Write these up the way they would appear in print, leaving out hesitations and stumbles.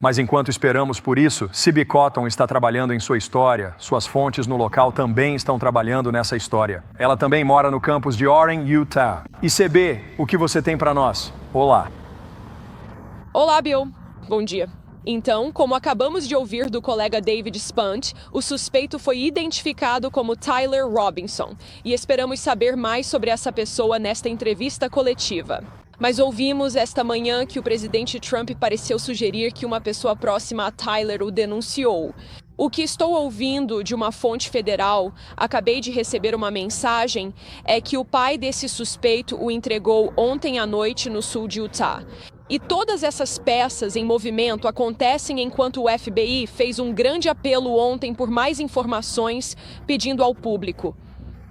Mas enquanto esperamos por isso, CB Cotton está trabalhando em sua história. Suas fontes no local também estão trabalhando nessa história. Ela também mora no campus de Warren, Utah. E CB, o que você tem para nós? Olá. Olá, Bill. Bom dia. Então, como acabamos de ouvir do colega David Spunt, o suspeito foi identificado como Tyler Robinson e esperamos saber mais sobre essa pessoa nesta entrevista coletiva. Mas ouvimos esta manhã que o presidente Trump pareceu sugerir que uma pessoa próxima a Tyler o denunciou. O que estou ouvindo de uma fonte federal, acabei de receber uma mensagem, é que o pai desse suspeito o entregou ontem à noite no sul de Utah. E todas essas peças em movimento acontecem enquanto o FBI fez um grande apelo ontem por mais informações, pedindo ao público: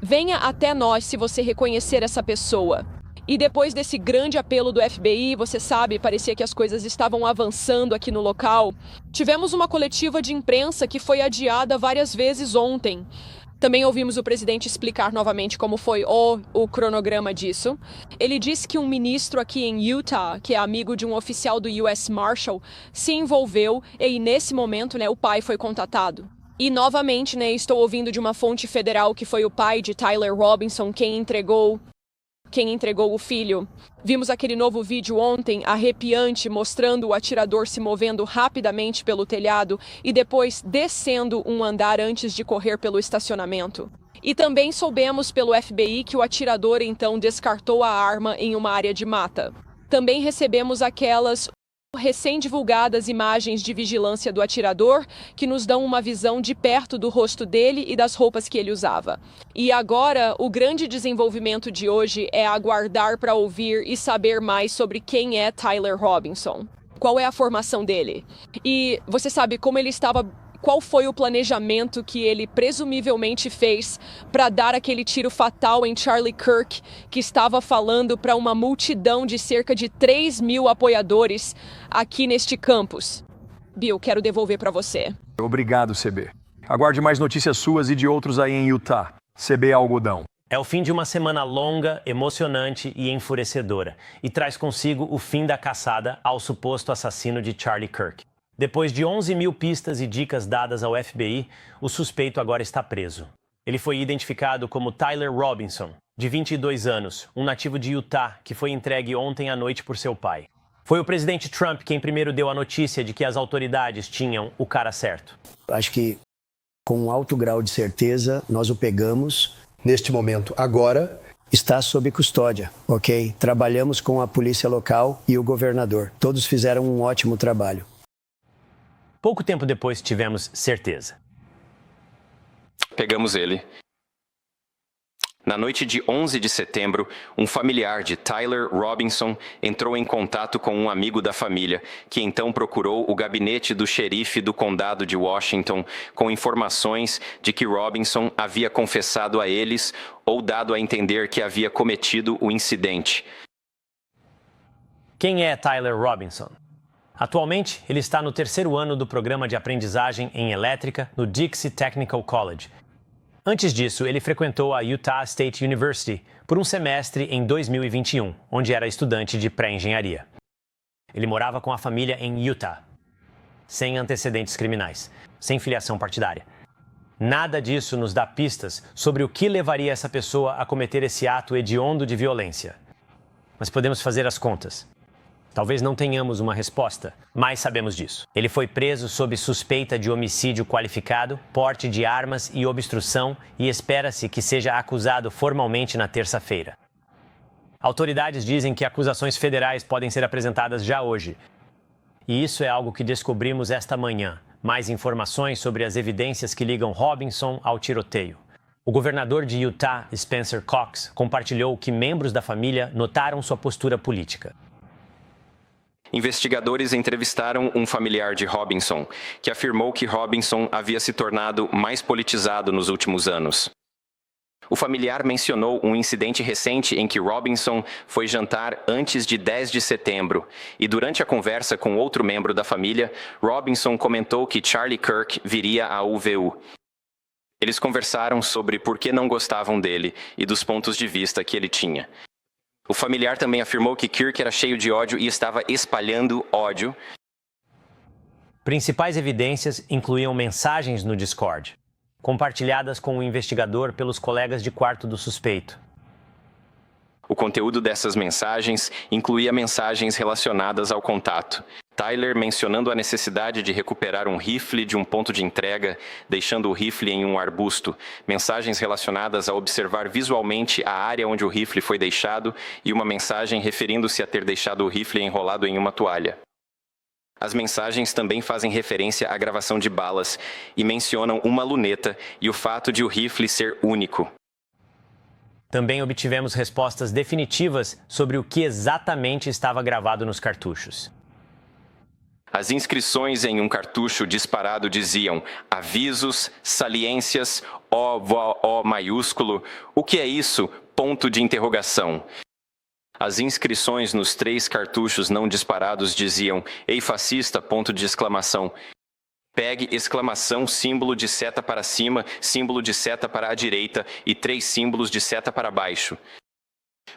venha até nós se você reconhecer essa pessoa. E depois desse grande apelo do FBI, você sabe, parecia que as coisas estavam avançando aqui no local. Tivemos uma coletiva de imprensa que foi adiada várias vezes ontem. Também ouvimos o presidente explicar novamente como foi o cronograma disso. Ele disse que um ministro aqui em Utah, que é amigo de um oficial do US Marshal, se envolveu e nesse momento, o pai foi contatado. E novamente, estou ouvindo de uma fonte federal que foi o pai de Tyler Robinson quem entregou o filho. Vimos aquele novo vídeo ontem, arrepiante, mostrando o atirador se movendo rapidamente pelo telhado e depois descendo um andar antes de correr pelo estacionamento. E também soubemos pelo FBI que o atirador então descartou a arma em uma área de mata. Também recebemos aquelas recém-divulgadas imagens de vigilância do atirador que nos dão uma visão de perto do rosto dele e das roupas que ele usava. E agora, o grande desenvolvimento de hoje é aguardar para ouvir e saber mais sobre quem é Tyler Robinson. Qual é a formação dele? E você sabe como ele estava... Qual foi o planejamento que ele presumivelmente fez para dar aquele tiro fatal em Charlie Kirk, que estava falando para uma multidão de cerca de 3.000 apoiadores aqui neste campus? Bill, quero devolver para você. Obrigado, CB. Aguarde mais notícias suas e de outros aí em Utah. CB Algodão. É o fim de uma semana longa, emocionante e enfurecedora, e traz consigo o fim da caçada ao suposto assassino de Charlie Kirk. Depois de 11.000 pistas e dicas dadas ao FBI, o suspeito agora está preso. Ele foi identificado como Tyler Robinson, de 22 anos, um nativo de Utah, que foi entregue ontem à noite por seu pai. Foi o presidente Trump quem primeiro deu a notícia de que as autoridades tinham o cara certo. Acho que, com um alto grau de certeza, nós o pegamos. Neste momento, agora, está sob custódia, ok? Trabalhamos com a polícia local e o governador. Todos fizeram um ótimo trabalho. Pouco tempo depois tivemos certeza. Pegamos ele. Na noite de 11 de setembro, um familiar de Tyler Robinson entrou em contato com um amigo da família, que então procurou o gabinete do xerife do condado de Washington com informações de que Robinson havia confessado a eles ou dado a entender que havia cometido o incidente. Quem é Tyler Robinson? Atualmente, ele está no 3º ano do programa de aprendizagem em elétrica no Dixie Technical College. Antes disso, ele frequentou a Utah State University por um semestre em 2021, onde era estudante de pré-engenharia. Ele morava com a família em Utah, sem antecedentes criminais, sem filiação partidária. Nada disso nos dá pistas sobre o que levaria essa pessoa a cometer esse ato hediondo de violência. Mas podemos fazer as contas. Talvez não tenhamos uma resposta, mas sabemos disso. Ele foi preso sob suspeita de homicídio qualificado, porte de armas e obstrução e espera-se que seja acusado formalmente na terça-feira. Autoridades dizem que acusações federais podem ser apresentadas já hoje. E isso é algo que descobrimos esta manhã. Mais informações sobre as evidências que ligam Robinson ao tiroteio. O governador de Utah, Spencer Cox, compartilhou que membros da família notaram sua postura política. Investigadores entrevistaram um familiar de Robinson, que afirmou que Robinson havia se tornado mais politizado nos últimos anos. O familiar mencionou um incidente recente em que Robinson foi jantar antes de 10 de setembro, e durante a conversa com outro membro da família, Robinson comentou que Charlie Kirk viria à UVU. Eles conversaram sobre por que não gostavam dele e dos pontos de vista que ele tinha. O familiar também afirmou que Kirk era cheio de ódio e estava espalhando ódio. Principais evidências incluíam mensagens no Discord, compartilhadas com o investigador pelos colegas de quarto do suspeito. O conteúdo dessas mensagens incluía mensagens relacionadas ao contato. Tyler mencionando a necessidade de recuperar um rifle de um ponto de entrega, deixando o rifle em um arbusto. Mensagens relacionadas a observar visualmente a área onde o rifle foi deixado e uma mensagem referindo-se a ter deixado o rifle enrolado em uma toalha. As mensagens também fazem referência à gravação de balas e mencionam uma luneta e o fato de o rifle ser único. Também obtivemos respostas definitivas sobre o que exatamente estava gravado nos cartuchos. As inscrições em um cartucho disparado diziam avisos, saliências, O maiúsculo, o que é isso? Ponto de interrogação. As inscrições nos 3 cartuchos não disparados diziam ei fascista, ponto de exclamação. Pegue, exclamação, símbolo de seta para cima, símbolo de seta para a direita e 3 símbolos de seta para baixo.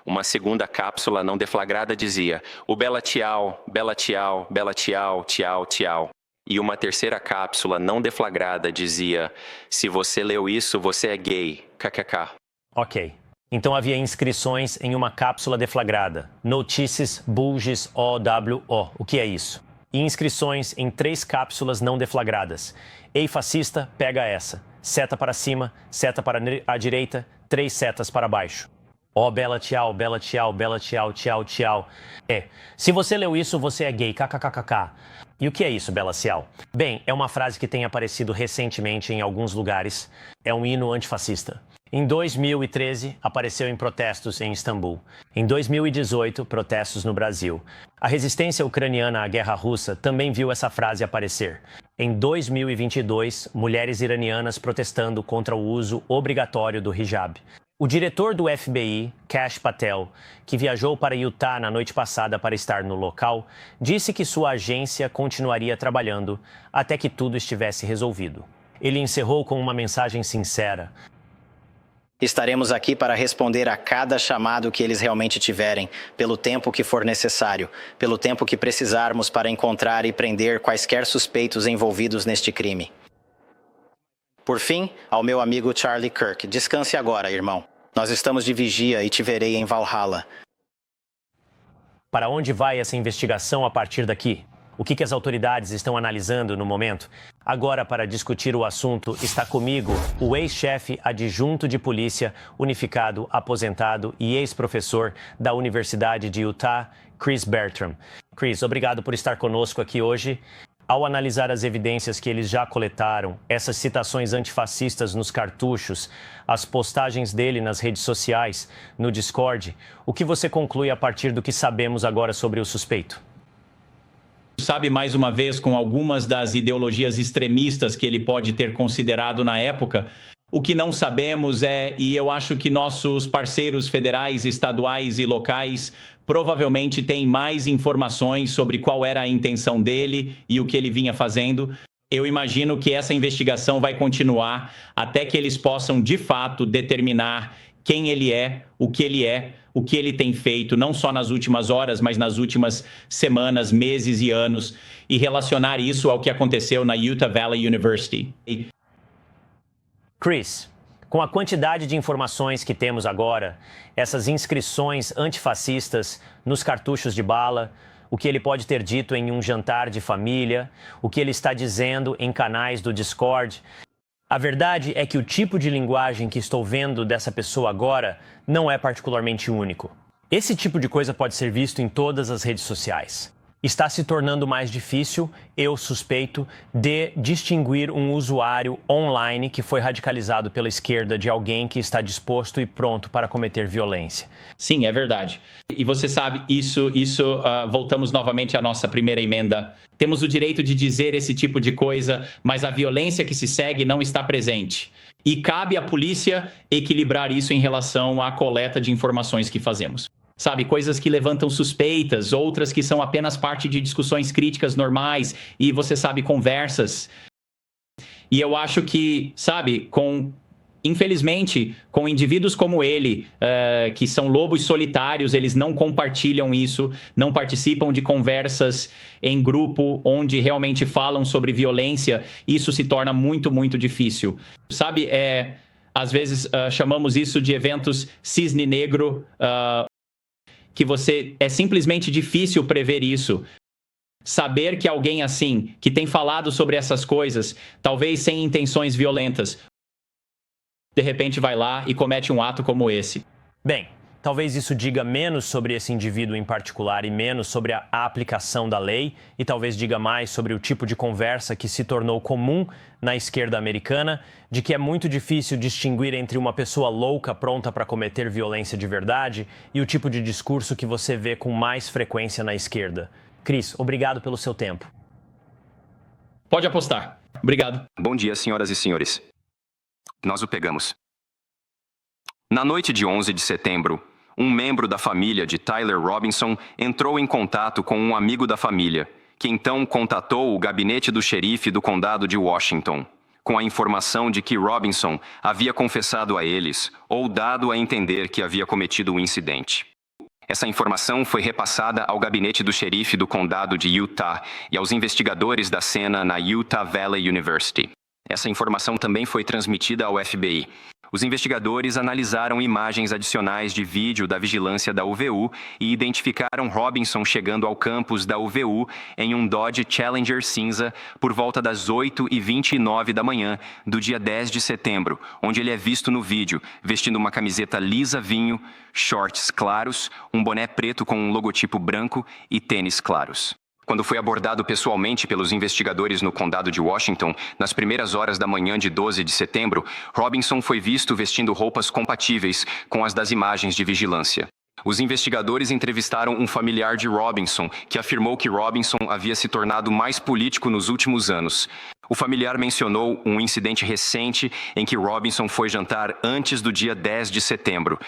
Uma segunda cápsula não deflagrada dizia o Bela Tchau, Bela Tchau, Bela Tchau, Tchau, Tchau. E uma terceira cápsula não deflagrada dizia se você leu isso, você é gay, kkk. Ok. Então havia inscrições em uma cápsula deflagrada. Notices Bulges OWO. O que é isso? E inscrições em 3 cápsulas não deflagradas. Ei fascista, pega essa. Seta para cima, seta para a direita, 3 setas para baixo. Ó, Bela Tchau, Bela Tchau, Bela Tchau, Tchau, Tchau. Se você leu isso, você é gay, kkkk. E o que é isso, Bela Tchau? Bem, é uma frase que tem aparecido recentemente em alguns lugares. É um hino antifascista. Em 2013, apareceu em protestos em Istambul. Em 2018, protestos no Brasil. A resistência ucraniana à guerra russa também viu essa frase aparecer. Em 2022, mulheres iranianas protestando contra o uso obrigatório do hijab. O diretor do FBI, Kash Patel, que viajou para Utah na noite passada para estar no local, disse que sua agência continuaria trabalhando até que tudo estivesse resolvido. Ele encerrou com uma mensagem sincera. Estaremos aqui para responder a cada chamado que eles realmente tiverem, pelo tempo que for necessário, pelo tempo que precisarmos para encontrar e prender quaisquer suspeitos envolvidos neste crime. Por fim, ao meu amigo Charlie Kirk, descanse agora, irmão. Nós estamos de vigia e te verei em Valhalla. Para onde vai essa investigação a partir daqui? O que as autoridades estão analisando no momento? Agora, para discutir o assunto, está comigo o ex-chefe adjunto de polícia, unificado, aposentado e ex-professor da Universidade de Utah, Chris Bertram. Chris, obrigado por estar conosco aqui hoje. Ao analisar as evidências que eles já coletaram, essas citações antifascistas nos cartuchos, as postagens dele nas redes sociais, no Discord, o que você conclui a partir do que sabemos agora sobre o suspeito? Sabe, mais uma vez, com algumas das ideologias extremistas que ele pode ter considerado na época, o que não sabemos e eu acho que nossos parceiros federais, estaduais e locais provavelmente têm mais informações sobre qual era a intenção dele e o que ele vinha fazendo. Eu imagino que essa investigação vai continuar até que eles possam, de fato, determinar quem ele é, o que ele tem feito, não só nas últimas horas, mas nas últimas semanas, meses e anos, e relacionar isso ao que aconteceu na Utah Valley University. Chris, com a quantidade de informações que temos agora, essas inscrições antifascistas nos cartuchos de bala, o que ele pode ter dito em um jantar de família, o que ele está dizendo em canais do Discord, a verdade é que o tipo de linguagem que estou vendo dessa pessoa agora não é particularmente único. Esse tipo de coisa pode ser visto em todas as redes sociais. Está se tornando mais difícil, eu suspeito, de distinguir um usuário online que foi radicalizado pela esquerda de alguém que está disposto e pronto para cometer violência. Sim, é verdade. E você sabe, voltamos novamente à nossa primeira emenda. Temos o direito de dizer esse tipo de coisa, mas a violência que se segue não está presente. E cabe à polícia equilibrar isso em relação à coleta de informações que fazemos. Sabe, coisas que levantam suspeitas, outras que são apenas parte de discussões críticas normais e, você sabe, conversas. E eu acho que, sabe, com Infelizmente, com indivíduos como ele, que são lobos solitários, eles não compartilham isso, não participam de conversas em grupo onde realmente falam sobre violência, isso se torna muito, muito difícil. Sabe, às vezes chamamos isso de eventos cisne negro, que é simplesmente difícil prever isso. Saber que alguém assim, que tem falado sobre essas coisas, talvez sem intenções violentas, de repente vai lá e comete um ato como esse. Bem, talvez isso diga menos sobre esse indivíduo em particular e menos sobre a aplicação da lei, e talvez diga mais sobre o tipo de conversa que se tornou comum na esquerda americana, de que é muito difícil distinguir entre uma pessoa louca pronta para cometer violência de verdade e o tipo de discurso que você vê com mais frequência na esquerda. Chris, obrigado pelo seu tempo. Pode apostar. Obrigado. Bom dia, senhoras e senhores. Nós o pegamos. Na noite de 11 de setembro, um membro da família de Tyler Robinson entrou em contato com um amigo da família, que então contatou o gabinete do xerife do condado de Washington, com a informação de que Robinson havia confessado a eles ou dado a entender que havia cometido o incidente. Essa informação foi repassada ao gabinete do xerife do condado de Utah e aos investigadores da cena na Utah Valley University. Essa informação também foi transmitida ao FBI. Os investigadores analisaram imagens adicionais de vídeo da vigilância da UVU e identificaram Robinson chegando ao campus da UVU em um Dodge Challenger cinza por volta das 8h29 da manhã do dia 10 de setembro, onde ele é visto no vídeo, vestindo uma camiseta lisa vinho, shorts claros, um boné preto com um logotipo branco e tênis claros. Quando foi abordado pessoalmente pelos investigadores no condado de Washington, nas primeiras horas da manhã de 12 de setembro, Robinson foi visto vestindo roupas compatíveis com as das imagens de vigilância. Os investigadores entrevistaram um familiar de Robinson, que afirmou que Robinson havia se tornado mais político nos últimos anos. O familiar mencionou um incidente recente em que Robinson foi jantar antes do dia 10 de setembro.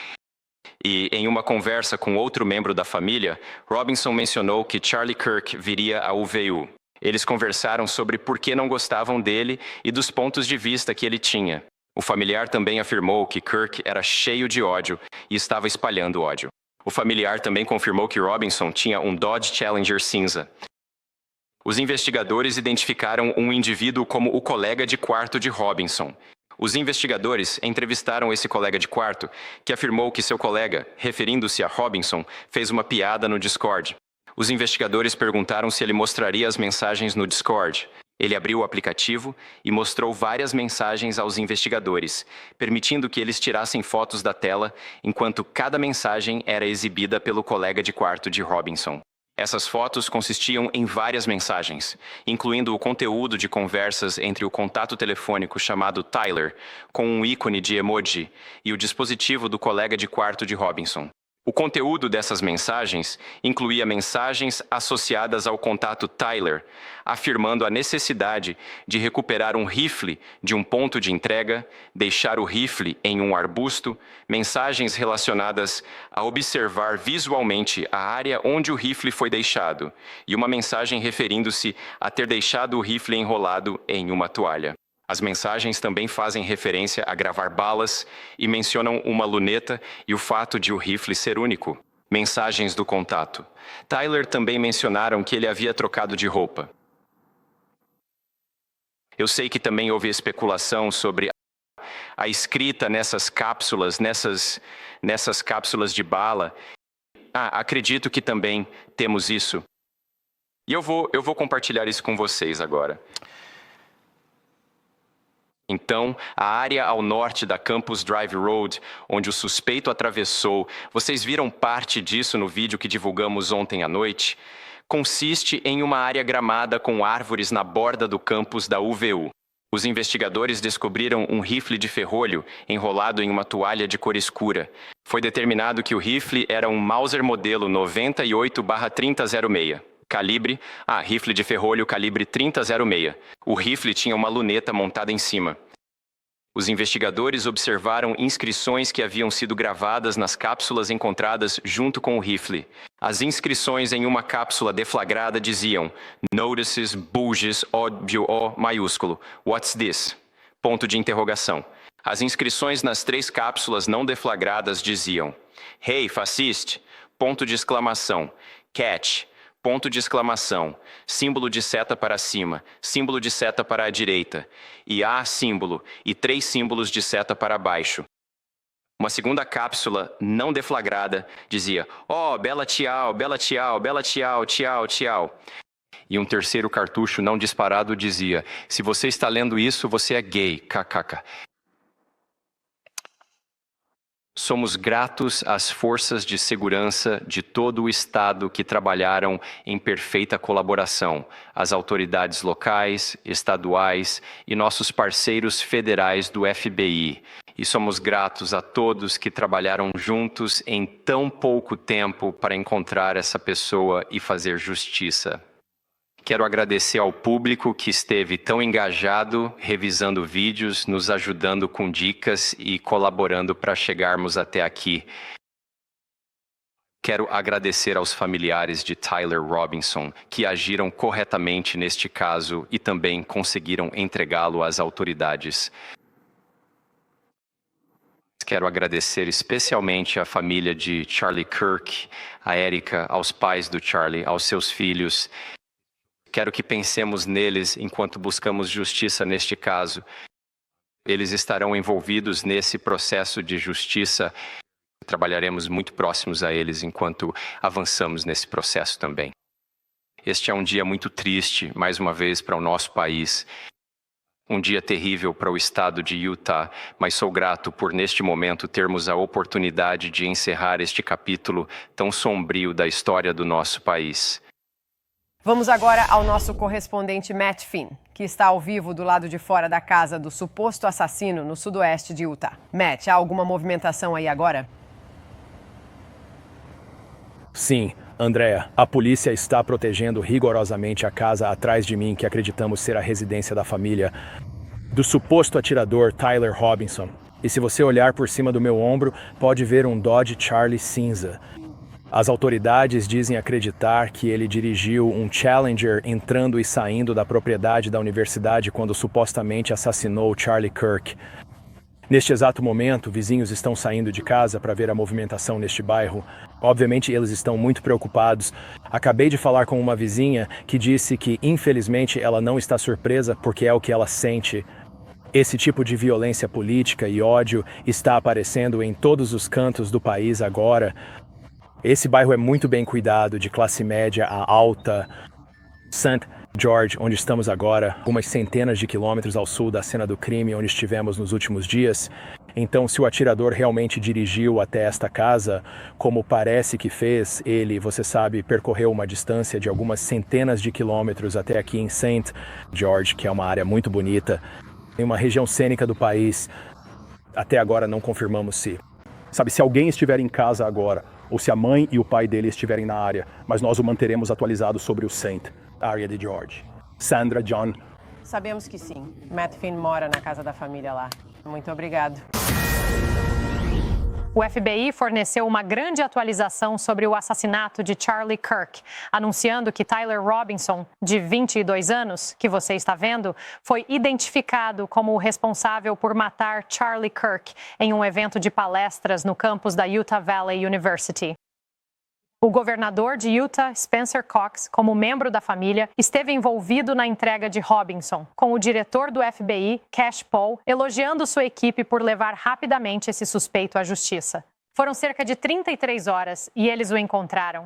E, em uma conversa com outro membro da família, Robinson mencionou que Charlie Kirk viria à UVU. Eles conversaram sobre por que não gostavam dele e dos pontos de vista que ele tinha. O familiar também afirmou que Kirk era cheio de ódio e estava espalhando ódio. O familiar também confirmou que Robinson tinha um Dodge Challenger cinza. Os investigadores identificaram um indivíduo como o colega de quarto de Robinson. Os investigadores entrevistaram esse colega de quarto, que afirmou que seu colega, referindo-se a Robinson, fez uma piada no Discord. Os investigadores perguntaram se ele mostraria as mensagens no Discord. Ele abriu o aplicativo e mostrou várias mensagens aos investigadores, permitindo que eles tirassem fotos da tela, enquanto cada mensagem era exibida pelo colega de quarto de Robinson. Essas fotos consistiam em várias mensagens, incluindo o conteúdo de conversas entre o contato telefônico chamado Tyler, com um ícone de emoji, e o dispositivo do colega de quarto de Robinson. O conteúdo dessas mensagens incluía mensagens associadas ao contato Tyler, afirmando a necessidade de recuperar um rifle de um ponto de entrega, deixar o rifle em um arbusto, mensagens relacionadas a observar visualmente a área onde o rifle foi deixado, e uma mensagem referindo-se a ter deixado o rifle enrolado em uma toalha. As mensagens também fazem referência a gravar balas e mencionam uma luneta e o fato de o rifle ser único. Mensagens do contato. Tyler também mencionaram que ele havia trocado de roupa. Eu sei que também houve especulação sobre a escrita nessas cápsulas, nessas cápsulas de bala. Acredito que também temos isso. E eu vou compartilhar isso com vocês agora. Então, a área ao norte da Campus Drive Road, onde o suspeito atravessou, vocês viram parte disso no vídeo que divulgamos ontem à noite, consiste em uma área gramada com árvores na borda do campus da UVU. Os investigadores descobriram um rifle de ferrolho enrolado em uma toalha de cor escura. Foi determinado que o rifle era um Mauser modelo 98/3006. Calibre, rifle de ferrolho calibre 3006. O rifle tinha uma luneta montada em cima. Os investigadores observaram inscrições que haviam sido gravadas nas cápsulas encontradas junto com o rifle. As inscrições em uma cápsula deflagrada diziam Notices, Bulges, óbvio O maiúsculo. What's this? Ponto de interrogação. As inscrições nas 3 cápsulas não deflagradas diziam: "Hey, fasciste!", ponto de exclamação, "Catch!", ponto de exclamação, símbolo de seta para cima, símbolo de seta para a direita, e A símbolo, e 3 símbolos de seta para baixo. Uma segunda cápsula não deflagrada dizia: "Oh, bela tchau, bela tchau, bela tchau, tchau, tchau." E um terceiro cartucho não disparado dizia: "Se você está lendo isso, você é gay, kkk." Somos gratos às forças de segurança de todo o Estado que trabalharam em perfeita colaboração, às autoridades locais, estaduais e nossos parceiros federais do FBI. E somos gratos a todos que trabalharam juntos em tão pouco tempo para encontrar essa pessoa e fazer justiça. Quero agradecer ao público que esteve tão engajado, revisando vídeos, nos ajudando com dicas e colaborando para chegarmos até aqui. Quero agradecer aos familiares de Tyler Robinson, que agiram corretamente neste caso e também conseguiram entregá-lo às autoridades. Quero agradecer especialmente à família de Charlie Kirk, a Erica, aos pais do Charlie, aos seus filhos. Quero que pensemos neles enquanto buscamos justiça neste caso. Eles estarão envolvidos nesse processo de justiça. Trabalharemos muito próximos a eles enquanto avançamos nesse processo também. Este é um dia muito triste, mais uma vez, para o nosso país. Um dia terrível para o estado de Utah, mas sou grato por, neste momento, termos a oportunidade de encerrar este capítulo tão sombrio da história do nosso país. Vamos agora ao nosso correspondente Matt Finn, que está ao vivo do lado de fora da casa do suposto assassino no sudoeste de Utah. Matt, há alguma movimentação aí agora? Sim, Andrea, a polícia está protegendo rigorosamente a casa atrás de mim, que acreditamos ser a residência da família do suposto atirador Tyler Robinson. E se você olhar por cima do meu ombro, pode ver um Dodge Charlie cinza. As autoridades dizem acreditar que ele dirigiu um Challenger entrando e saindo da propriedade da universidade quando supostamente assassinou Charlie Kirk. Neste exato momento, vizinhos estão saindo de casa para ver a movimentação neste bairro. Obviamente, eles estão muito preocupados. Acabei de falar com uma vizinha que disse que, infelizmente, ela não está surpresa porque é o que ela sente. Esse tipo de violência política e ódio está aparecendo em todos os cantos do país agora. Esse bairro é muito bem cuidado, de classe média a alta. St. George, onde estamos agora, umas centenas de quilômetros ao sul da cena do crime onde estivemos nos últimos dias. Então, se o atirador realmente dirigiu até esta casa, como parece que fez, ele, você sabe, percorreu uma distância de algumas centenas de quilômetros até aqui em St. George, que é uma área muito bonita, em uma região cênica do país. Até agora não confirmamos se alguém estiver em casa agora, ou se a mãe e o pai dele estiverem na área, mas nós o manteremos atualizado sobre o St. área de George. Sandra, John. Sabemos que sim. Matt Finn mora na casa da família lá. Muito obrigado. O FBI forneceu uma grande atualização sobre o assassinato de Charlie Kirk, anunciando que Tyler Robinson, de 22 anos, que você está vendo, foi identificado como o responsável por matar Charlie Kirk em um evento de palestras no campus da Utah Valley University. O governador de Utah, Spencer Cox, como membro da família, esteve envolvido na entrega de Robinson, com o diretor do FBI, Cash Paul, elogiando sua equipe por levar rapidamente esse suspeito à justiça. Foram cerca de 33 horas e eles o encontraram.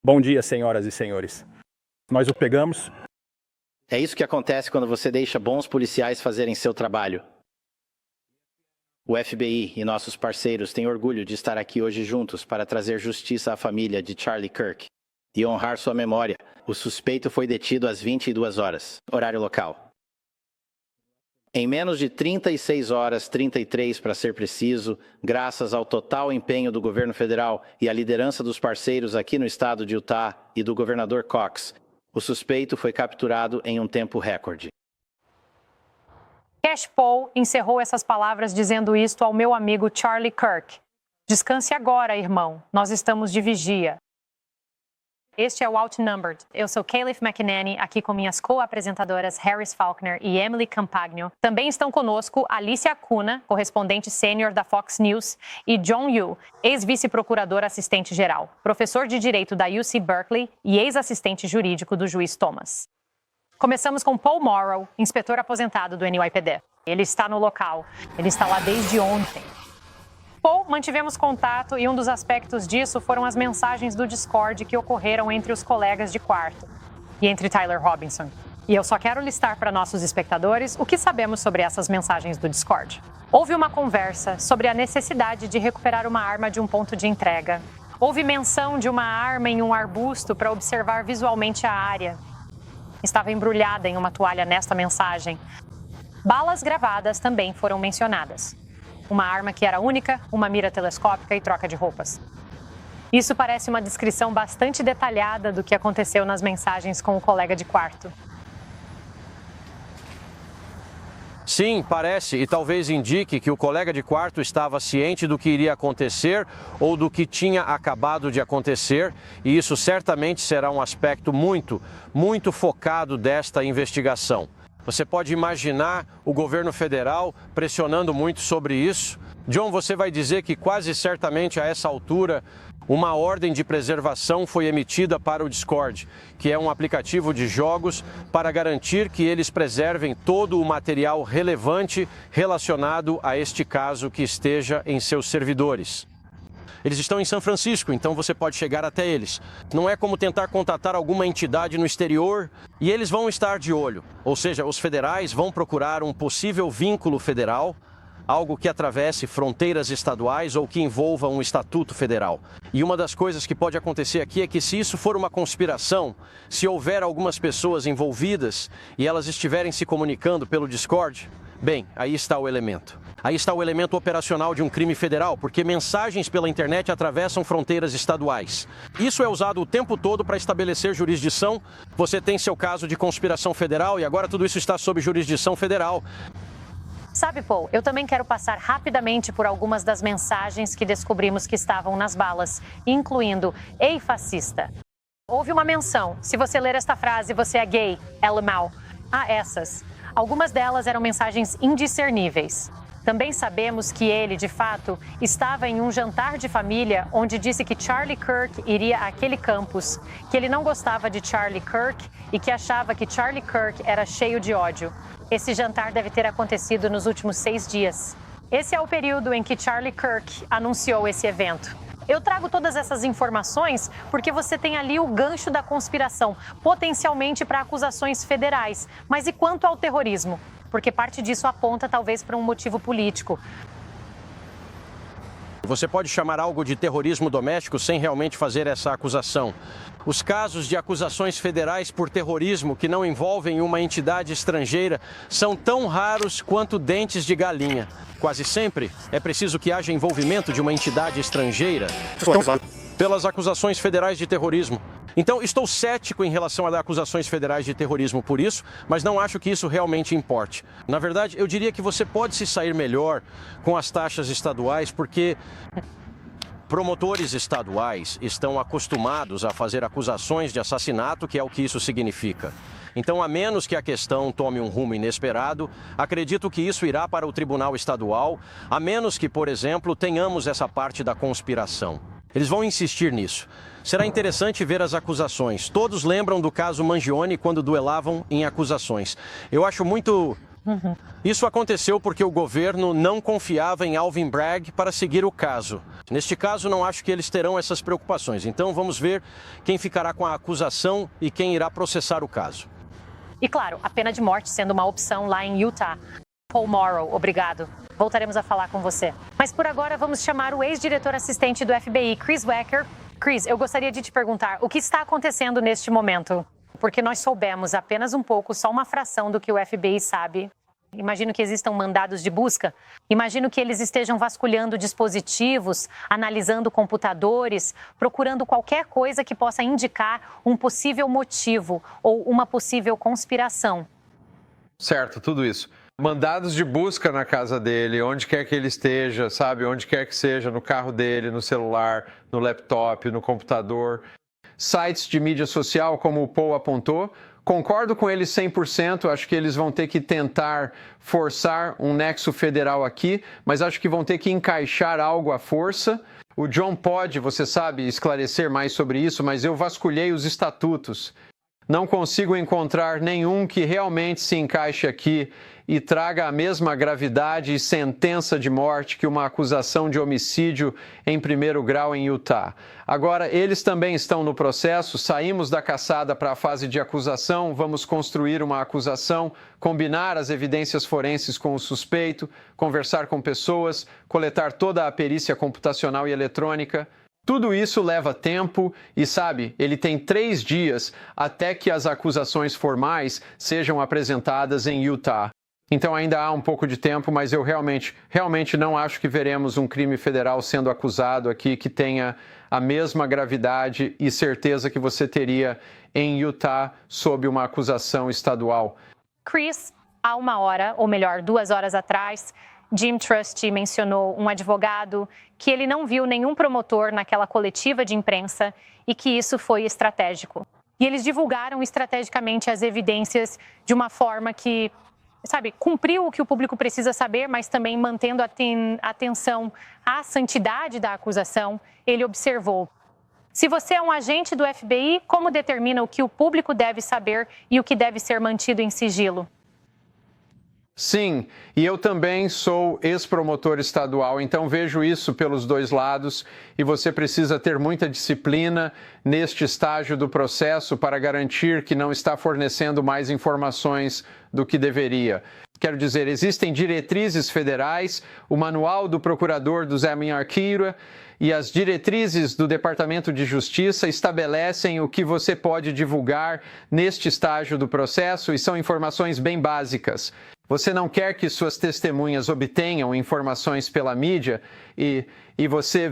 Bom dia, senhoras e senhores. Nós o pegamos. É isso que acontece quando você deixa bons policiais fazerem seu trabalho. O FBI e nossos parceiros têm orgulho de estar aqui hoje juntos para trazer justiça à família de Charlie Kirk e honrar sua memória. O suspeito foi detido às 22 horas, horário local. Em menos de 36 horas, 33 para ser preciso, graças ao total empenho do governo federal e à liderança dos parceiros aqui no estado de Utah e do governador Cox, o suspeito foi capturado em um tempo recorde. Cash Paul encerrou essas palavras dizendo isto ao meu amigo Charlie Kirk. Descanse agora, irmão. Nós estamos de vigia. Este é o Outnumbered. Eu sou Caliph McEnany, aqui com minhas co-apresentadoras Harris Faulkner e Emily Campagno. Também estão conosco Alicia Cunha, correspondente sênior da Fox News, e John Yoo, ex-vice-procurador assistente geral, professor de Direito da UC Berkeley e ex-assistente jurídico do juiz Thomas. Começamos com Paul Morrow, inspetor aposentado do NYPD. Ele está no local. Ele está lá desde ontem. Paul, mantivemos contato e um dos aspectos disso foram as mensagens do Discord que ocorreram entre os colegas de quarto e entre Tyler Robinson. E eu só quero listar para nossos espectadores o que sabemos sobre essas mensagens do Discord. Houve uma conversa sobre a necessidade de recuperar uma arma de um ponto de entrega. Houve menção de uma arma em um arbusto para observar visualmente a área. Estava embrulhada em uma toalha nesta mensagem. Balas gravadas também foram mencionadas. Uma arma que era única, uma mira telescópica e troca de roupas. Isso parece uma descrição bastante detalhada do que aconteceu nas mensagens com o colega de quarto. Sim, parece, e talvez indique que o colega de quarto estava ciente do que iria acontecer ou do que tinha acabado de acontecer, e isso certamente será um aspecto muito focado desta investigação. Você pode imaginar o governo federal pressionando muito sobre isso. John, você vai dizer que quase certamente a essa altura uma ordem de preservação foi emitida para o Discord, que é um aplicativo de jogos para garantir que eles preservem todo o material relevante relacionado a este caso que esteja em seus servidores. Eles estão em São Francisco, então você pode chegar até eles. Não é como tentar contatar alguma entidade no exterior e eles vão estar de olho. Ou seja, os federais vão procurar um possível vínculo federal, algo que atravesse fronteiras estaduais ou que envolva um estatuto federal. E uma das coisas que pode acontecer aqui é que se isso for uma conspiração, se houver algumas pessoas envolvidas e elas estiverem se comunicando pelo Discord, bem, aí está o elemento. Aí está o elemento operacional de um crime federal, porque mensagens pela internet atravessam fronteiras estaduais. Isso é usado o tempo todo para estabelecer jurisdição. Você tem seu caso de conspiração federal e agora tudo isso está sob jurisdição federal. Sabe, Paul, eu também quero passar rapidamente por algumas das mensagens que descobrimos que estavam nas balas, incluindo "Ei, fascista". Houve uma menção. Se você ler esta frase, você é gay, ela mal. Há essas. Algumas delas eram mensagens indiscerníveis. Também sabemos que ele, de fato, estava em um jantar de família onde disse que Charlie Kirk iria àquele campus, que ele não gostava de Charlie Kirk e que achava que Charlie Kirk era cheio de ódio. Esse jantar deve ter acontecido nos últimos 6 dias. Esse é o período em que Charlie Kirk anunciou esse evento. Eu trago todas essas informações porque você tem ali o gancho da conspiração, potencialmente para acusações federais. Mas e quanto ao terrorismo? Porque parte disso aponta talvez para um motivo político. Você pode chamar algo de terrorismo doméstico sem realmente fazer essa acusação. Os casos de acusações federais por terrorismo que não envolvem uma entidade estrangeira são tão raros quanto dentes de galinha. Quase sempre é preciso que haja envolvimento de uma entidade estrangeira pelas acusações federais de terrorismo. Então, estou cético em relação a acusações federais de terrorismo por isso, mas não acho que isso realmente importe. Na verdade, eu diria que você pode se sair melhor com as taxas estaduais, porque promotores estaduais estão acostumados a fazer acusações de assassinato, que é o que isso significa. Então, a menos que a questão tome um rumo inesperado, acredito que isso irá para o tribunal estadual, a menos que, por exemplo, tenhamos essa parte da conspiração. Eles vão insistir nisso. Será interessante ver as acusações. Todos lembram do caso Mangione quando duelavam em acusações. Eu acho muito... Isso aconteceu porque o governo não confiava em Alvin Bragg para seguir o caso. Neste caso, não acho que eles terão essas preocupações. Então, vamos ver quem ficará com a acusação e quem irá processar o caso. E, claro, a pena de morte sendo uma opção lá em Utah. Paul Morrow, obrigado. Voltaremos a falar com você. Mas por agora, vamos chamar o ex-diretor assistente do FBI, Chris Wacker. Chris, eu gostaria de te perguntar, o que está acontecendo neste momento? Porque nós soubemos apenas um pouco, só uma fração do que o FBI sabe. Imagino que existam mandados de busca. Imagino que eles estejam vasculhando dispositivos, analisando computadores, procurando qualquer coisa que possa indicar um possível motivo ou uma possível conspiração. Certo, tudo isso. Mandados de busca na casa dele, onde quer que ele esteja, sabe? Onde quer que seja, no carro dele, no celular, no laptop, no computador. sites de mídia social, como o Paul apontou. Concordo com eles 100%, acho que eles vão ter que tentar forçar um nexo federal aqui, mas acho que vão ter que encaixar algo à força. O John pode, você sabe, esclarecer mais sobre isso, mas eu vasculhei os estatutos. Não consigo encontrar nenhum que realmente se encaixe aqui e traga a mesma gravidade e sentença de morte que uma acusação de homicídio em primeiro grau em Utah. Agora, eles também estão no processo, saímos da caçada para a fase de acusação, vamos construir uma acusação, combinar as evidências forenses com o suspeito, conversar com pessoas, coletar toda a perícia computacional e eletrônica. Tudo isso leva tempo e, sabe, ele tem 3 dias até que as acusações formais sejam apresentadas em Utah. Então ainda há um pouco de tempo, mas eu realmente não acho que veremos um crime federal sendo acusado aqui que tenha a mesma gravidade e certeza que você teria em Utah sob uma acusação estadual. Chris, há 1 hora, ou melhor, 2 horas atrás, Jim Trusty mencionou um advogado que ele não viu nenhum promotor naquela coletiva de imprensa e que isso foi estratégico. E eles divulgaram estrategicamente as evidências de uma forma que, sabe, cumpriu o que o público precisa saber, mas também mantendo atenção à santidade da acusação. Ele observou: se você é um agente do FBI, como determina o que o público deve saber e o que deve ser mantido em sigilo? Sim, e eu também sou ex-promotor estadual, então vejo isso pelos 2 lados e você precisa ter muita disciplina neste estágio do processo para garantir que não está fornecendo mais informações do que deveria. Quero dizer, existem diretrizes federais, o manual do procurador do Zamin Arquira e as diretrizes do Departamento de Justiça estabelecem o que você pode divulgar neste estágio do processo e são informações bem básicas. Você não quer que suas testemunhas obtenham informações pela mídia e você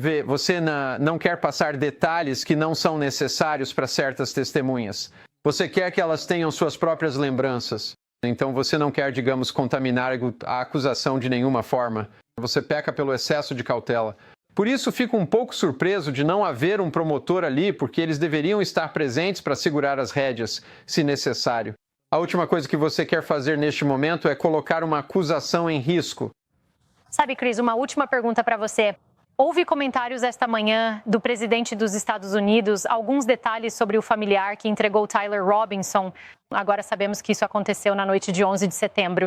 não quer passar detalhes que não são necessários para certas testemunhas. Você quer que elas tenham suas próprias lembranças. Então você não quer, digamos, contaminar a acusação de nenhuma forma. Você peca pelo excesso de cautela. Por isso, fico um pouco surpreso de não haver um promotor ali, porque eles deveriam estar presentes para segurar as rédeas, se necessário. A última coisa que você quer fazer neste momento é colocar uma acusação em risco. Sabe, Chris, uma última pergunta para você. Houve comentários esta manhã do presidente dos Estados Unidos, alguns detalhes sobre o familiar que entregou Tyler Robinson. Agora sabemos que isso aconteceu na noite de 11 de setembro.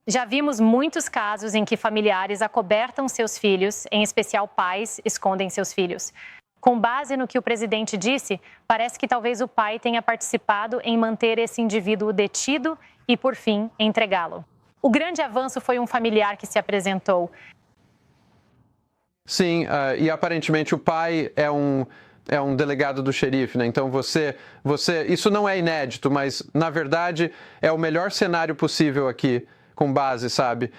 Já vimos muitos casos em que familiares acobertam seus filhos, em especial pais escondem seus filhos. Com base no que o presidente disse, parece que talvez o pai tenha participado em manter esse indivíduo detido e, por fim, entregá-lo. O grande avanço foi um familiar que se apresentou. Sim, e aparentemente o pai é um delegado do xerife, né? Então isso não é inédito, mas na verdade é o melhor cenário possível aqui, com base, sabe?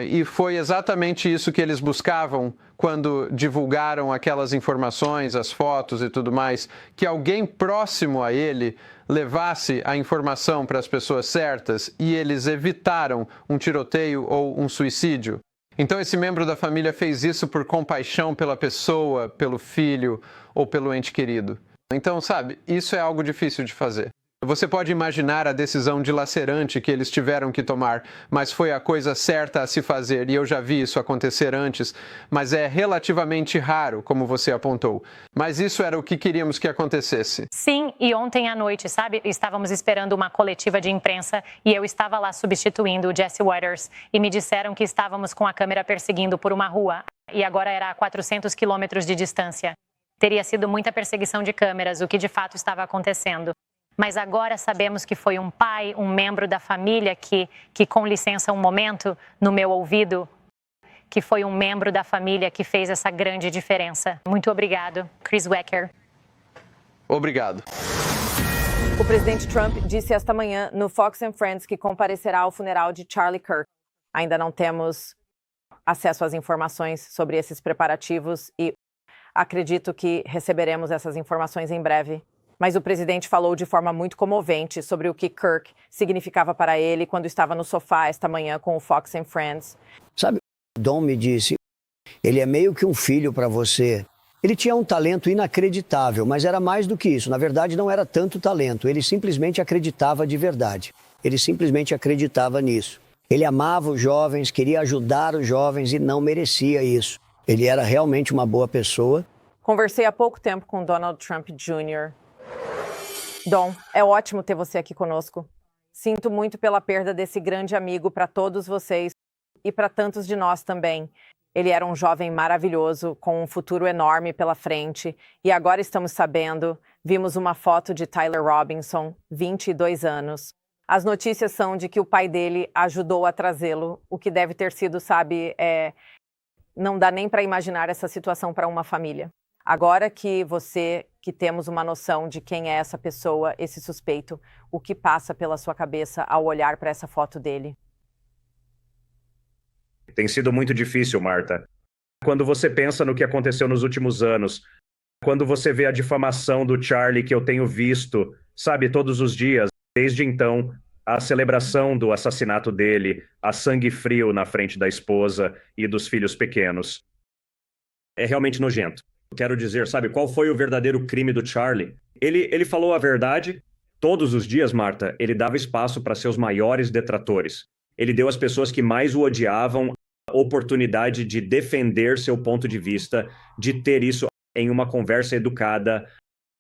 E foi exatamente isso que eles buscavam quando divulgaram aquelas informações, as fotos e tudo mais, que alguém próximo a ele levasse a informação para as pessoas certas e eles evitaram um tiroteio ou um suicídio. Então esse membro da família fez isso por compaixão pela pessoa, pelo filho ou pelo ente querido. Então, sabe, isso é algo difícil de fazer. Você pode imaginar a decisão dilacerante que eles tiveram que tomar, mas foi a coisa certa a se fazer, e eu já vi isso acontecer antes, mas é relativamente raro, como você apontou. Mas isso era o que queríamos que acontecesse. Sim, e ontem à noite, sabe, estávamos esperando uma coletiva de imprensa e eu estava lá substituindo o Jesse Waters e me disseram que estávamos com a câmera perseguindo por uma rua e agora era a 400 quilômetros de distância. Teria sido muita perseguição de câmeras, o que de fato estava acontecendo. Mas agora sabemos que foi um pai, um membro da família que com licença um momento, no meu ouvido, que foi um membro da família que fez essa grande diferença. Muito obrigado, Chris Wecker. Obrigado. O presidente Trump disse esta manhã no Fox and Friends que comparecerá ao funeral de Charlie Kirk. Ainda não temos acesso às informações sobre esses preparativos e acredito que receberemos essas informações em breve. Mas o presidente falou de forma muito comovente sobre o que Kirk significava para ele quando estava no sofá esta manhã com o Fox and Friends. Sabe, Dom me disse, ele é meio que um filho para você. Ele tinha um talento inacreditável, mas era mais do que isso. Na verdade, não era tanto talento. Ele simplesmente acreditava de verdade. Ele simplesmente acreditava nisso. Ele amava os jovens, queria ajudar os jovens e não merecia isso. Ele era realmente uma boa pessoa. Conversei há pouco tempo com Donald Trump Jr. Dom, é ótimo ter você aqui conosco. Sinto muito pela perda desse grande amigo para todos vocês e para tantos de nós também. Ele era um jovem maravilhoso, com um futuro enorme pela frente. E agora estamos sabendo, vimos uma foto de Tyler Robinson, 22 anos. As notícias são de que o pai dele ajudou a trazê-lo, o que deve ter sido, sabe, não dá nem para imaginar essa situação para uma família. Agora que temos uma noção de quem é essa pessoa, esse suspeito, o que passa pela sua cabeça ao olhar para essa foto dele? Tem sido muito difícil, Marta. Quando você pensa no que aconteceu nos últimos anos, quando você vê a difamação do Charlie que eu tenho visto, sabe, todos os dias, desde então, a celebração do assassinato dele, a sangue frio na frente da esposa e dos filhos pequenos. É realmente nojento. Quero dizer, sabe, qual foi o verdadeiro crime do Charlie? Ele falou a verdade. Todos os dias, Marta, ele dava espaço para seus maiores detratores. Ele deu às pessoas que mais o odiavam a oportunidade de defender seu ponto de vista, de ter isso em uma conversa educada,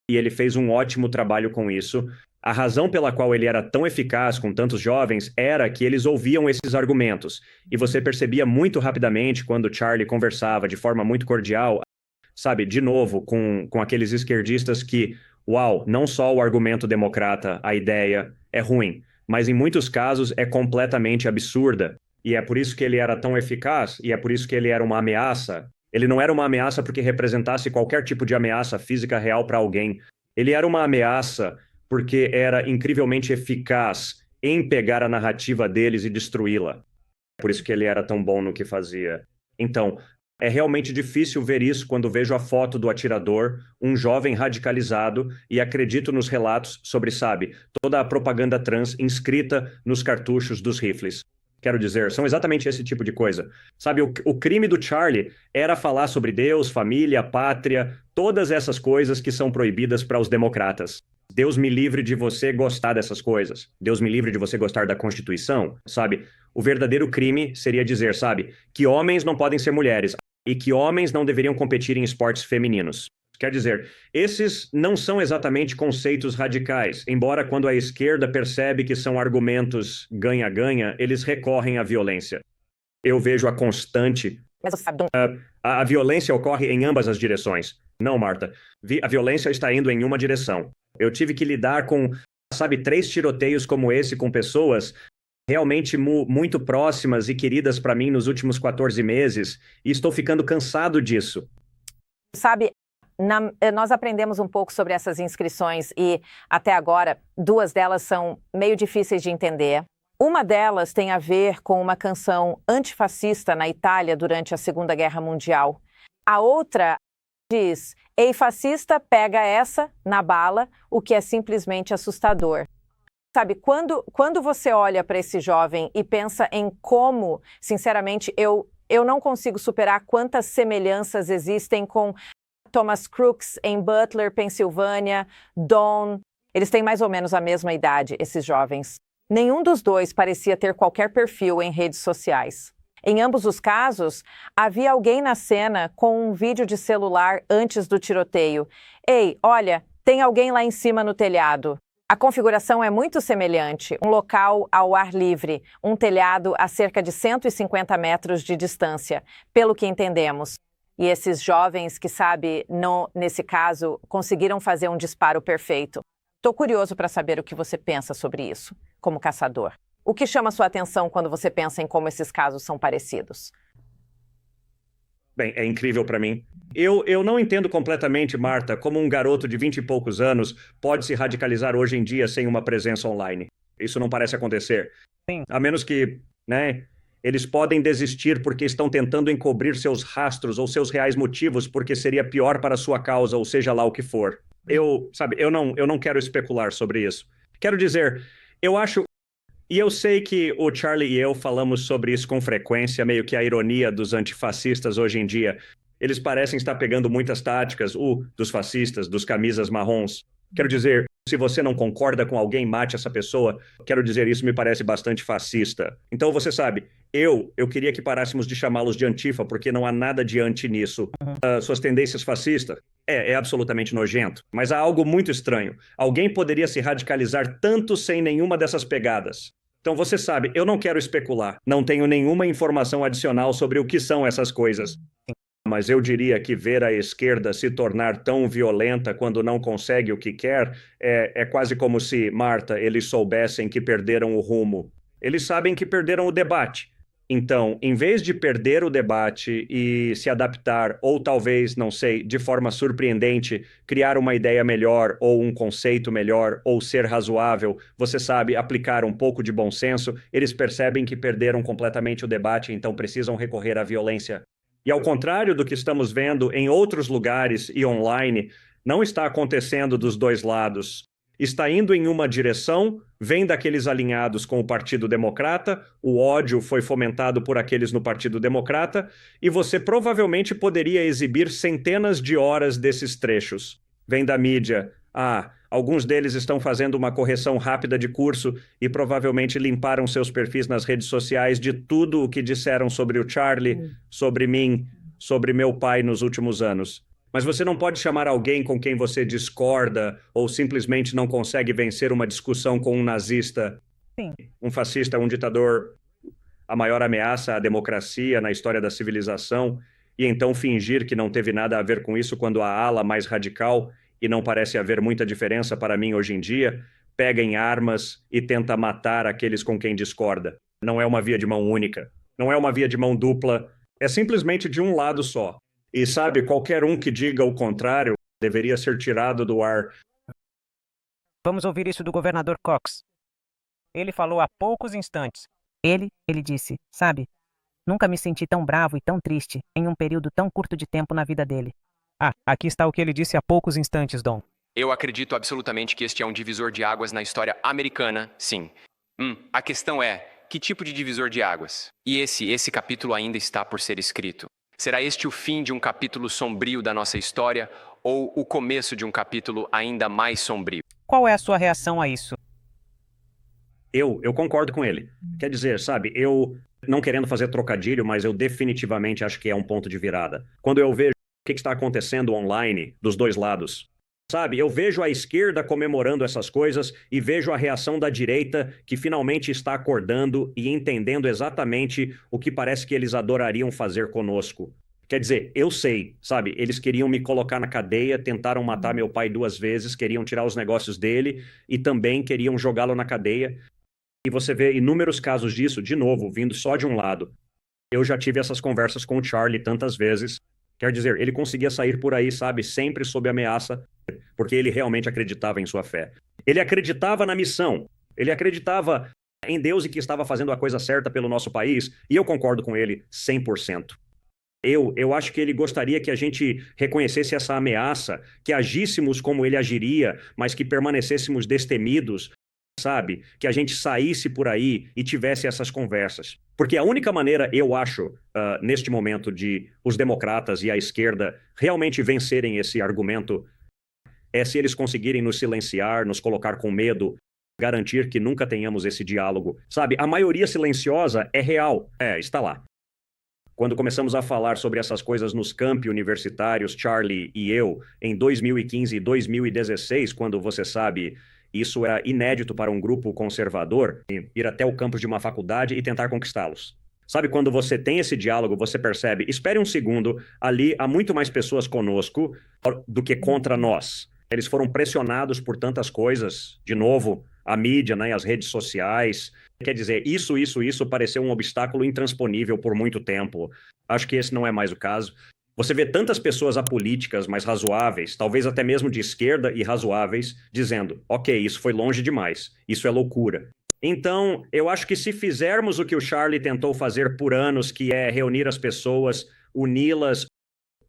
e ele fez um ótimo trabalho com isso. A razão pela qual ele era tão eficaz com tantos jovens era que eles ouviam esses argumentos, e você percebia muito rapidamente quando Charlie conversava de forma muito cordial, sabe, de novo, com aqueles esquerdistas que, uau, não só o argumento democrata, a ideia é ruim, mas em muitos casos é completamente absurda. E é por isso que ele era tão eficaz, e é por isso que ele era uma ameaça. Ele não era uma ameaça porque representasse qualquer tipo de ameaça física real para alguém. Ele era uma ameaça porque era incrivelmente eficaz em pegar a narrativa deles e destruí-la. Por isso que ele era tão bom no que fazia. Então, é realmente difícil ver isso quando vejo a foto do atirador, um jovem radicalizado, e acredito nos relatos sobre, sabe, toda a propaganda trans inscrita nos cartuchos dos rifles. Quero dizer, são exatamente esse tipo de coisa. Sabe, o crime do Charlie era falar sobre Deus, família, pátria, todas essas coisas que são proibidas para os democratas. Deus me livre de você gostar dessas coisas. Deus me livre de você gostar da Constituição, sabe? O verdadeiro crime seria dizer, sabe, que homens não podem ser mulheres e que homens não deveriam competir em esportes femininos. Quer dizer, esses não são exatamente conceitos radicais, embora quando a esquerda percebe que são argumentos ganha-ganha, eles recorrem à violência. Eu vejo a constante... A violência ocorre em ambas as direções. Não, Marta. A violência está indo em uma direção. Eu tive que lidar com, sabe, 3 tiroteios como esse com pessoas realmente muito próximas e queridas para mim nos últimos 14 meses, e estou ficando cansado disso. Sabe, nós aprendemos um pouco sobre essas inscrições e, até agora, 2 delas são meio difíceis de entender. Uma delas tem a ver com uma canção antifascista na Itália durante a Segunda Guerra Mundial. A outra diz, ei fascista, pega essa na bala, o que é simplesmente assustador. Sabe, quando você olha para esse jovem e pensa em como, sinceramente, eu não consigo superar quantas semelhanças existem com Thomas Crooks em Butler, Pensilvânia, Dawn. Eles têm mais ou menos a mesma idade, esses jovens. Nenhum dos dois parecia ter qualquer perfil em redes sociais. Em ambos os casos, havia alguém na cena com um vídeo de celular antes do tiroteio. Ei, olha, tem alguém lá em cima no telhado. A configuração é muito semelhante, um local ao ar livre, um telhado a cerca de 150 metros de distância, pelo que entendemos. E esses jovens que, sabe, nesse caso, conseguiram fazer um disparo perfeito. Estou curioso para saber o que você pensa sobre isso, como caçador. O que chama sua atenção quando você pensa em como esses casos são parecidos? Bem, é incrível para mim. Eu não entendo completamente, Marta, como um garoto de 20 e poucos anos pode se radicalizar hoje em dia sem uma presença online. Isso não parece acontecer. Sim. A menos que, né, eles podem desistir porque estão tentando encobrir seus rastros ou seus reais motivos porque seria pior para a sua causa, ou seja lá o que for. Eu não quero especular sobre isso. Quero dizer, eu acho... E eu sei que o Charlie e eu falamos sobre isso com frequência, meio que a ironia dos antifascistas hoje em dia. Eles parecem estar pegando muitas táticas, dos fascistas, dos camisas marrons. Quero dizer, se você não concorda com alguém, mate essa pessoa. Quero dizer, isso me parece bastante fascista. Então, você sabe, eu queria que parássemos de chamá-los de antifa, porque não há nada de anti nisso. Suas tendências fascistas, é absolutamente nojento. Mas há algo muito estranho. Alguém poderia se radicalizar tanto sem nenhuma dessas pegadas. Então, você sabe, eu não quero especular. Não tenho nenhuma informação adicional sobre o que são essas coisas. Mas eu diria que ver a esquerda se tornar tão violenta quando não consegue o que quer é quase como se, Marta, eles soubessem que perderam o rumo. Eles sabem que perderam o debate. Então, em vez de perder o debate e se adaptar, ou talvez, não sei, de forma surpreendente, criar uma ideia melhor, ou um conceito melhor, ou ser razoável, você sabe, aplicar um pouco de bom senso, eles percebem que perderam completamente o debate, então precisam recorrer à violência. E ao contrário do que estamos vendo em outros lugares e online, não está acontecendo dos dois lados. Está indo em uma direção, vem daqueles alinhados com o Partido Democrata, o ódio foi fomentado por aqueles no Partido Democrata, e você provavelmente poderia exibir centenas de horas desses trechos. Vem da mídia. Alguns deles estão fazendo uma correção rápida de curso e provavelmente limparam seus perfis nas redes sociais de tudo o que disseram sobre o Charlie, sobre mim, sobre meu pai nos últimos anos. Mas você não pode chamar alguém com quem você discorda ou simplesmente não consegue vencer uma discussão com um nazista, um fascista, um ditador, a maior ameaça à democracia na história da civilização, e então fingir que não teve nada a ver com isso quando a ala mais radical, e não parece haver muita diferença para mim hoje em dia, pega em armas e tenta matar aqueles com quem discorda. Não é uma via de mão única, não é uma via de mão dupla, é simplesmente de um lado só. E sabe, qualquer um que diga o contrário deveria ser tirado do ar. Vamos ouvir isso do governador Cox. Ele falou há poucos instantes. Ele disse, sabe, nunca me senti tão bravo e tão triste em um período tão curto de tempo na vida dele. Aqui está o que ele disse há poucos instantes, Dom. Eu acredito absolutamente que este é um divisor de águas na história americana, sim. A questão é, que tipo de divisor de águas? E esse capítulo ainda está por ser escrito. Será este o fim de um capítulo sombrio da nossa história ou o começo de um capítulo ainda mais sombrio? Qual é a sua reação a isso? Eu concordo com ele. Quer dizer, sabe, eu não querendo fazer trocadilho, mas eu definitivamente acho que é um ponto de virada. Quando eu vejo o que está acontecendo online dos dois lados, sabe, eu vejo a esquerda comemorando essas coisas e vejo a reação da direita que finalmente está acordando e entendendo exatamente o que parece que eles adorariam fazer conosco. Quer dizer, eu sei, sabe, eles queriam me colocar na cadeia, tentaram matar meu pai 2 vezes, queriam tirar os negócios dele e também queriam jogá-lo na cadeia. E você vê inúmeros casos disso, de novo, vindo só de um lado. Eu já tive essas conversas com o Charlie tantas vezes. Quer dizer, ele conseguia sair por aí, sabe, sempre sob ameaça, porque ele realmente acreditava em sua fé. Ele acreditava na missão, ele acreditava em Deus e que estava fazendo a coisa certa pelo nosso país, e eu concordo com ele 100%. Eu acho que ele gostaria que a gente reconhecesse essa ameaça, que agíssemos como ele agiria, mas que permanecêssemos destemidos, sabe? Que a gente saísse por aí e tivesse essas conversas. Porque a única maneira, eu acho, neste momento, de os democratas e a esquerda realmente vencerem esse argumento é se eles conseguirem nos silenciar, nos colocar com medo, garantir que nunca tenhamos esse diálogo. Sabe, a maioria silenciosa é real. Está lá. Quando começamos a falar sobre essas coisas nos campi universitários, Charlie e eu, em 2015 e 2016, quando você sabe... Isso era inédito para um grupo conservador, ir até o campus de uma faculdade e tentar conquistá-los. Sabe, quando você tem esse diálogo, você percebe, espere um segundo, ali há muito mais pessoas conosco do que contra nós. Eles foram pressionados por tantas coisas, de novo, a mídia, né, as redes sociais. Quer dizer, isso pareceu um obstáculo intransponível por muito tempo. Acho que esse não é mais o caso. Você vê tantas pessoas apolíticas, mas razoáveis, talvez até mesmo de esquerda e razoáveis, dizendo, ok, isso foi longe demais, isso é loucura. Então, eu acho que se fizermos o que o Charlie tentou fazer por anos, que é reunir as pessoas, uni-las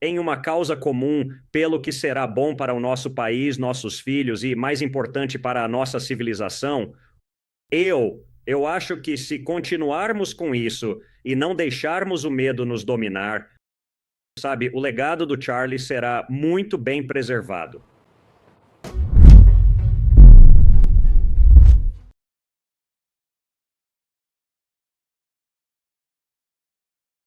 em uma causa comum pelo que será bom para o nosso país, nossos filhos e, mais importante, para a nossa civilização, eu acho que se continuarmos com isso e não deixarmos o medo nos dominar, Sabe, o legado do Charlie será muito bem preservado.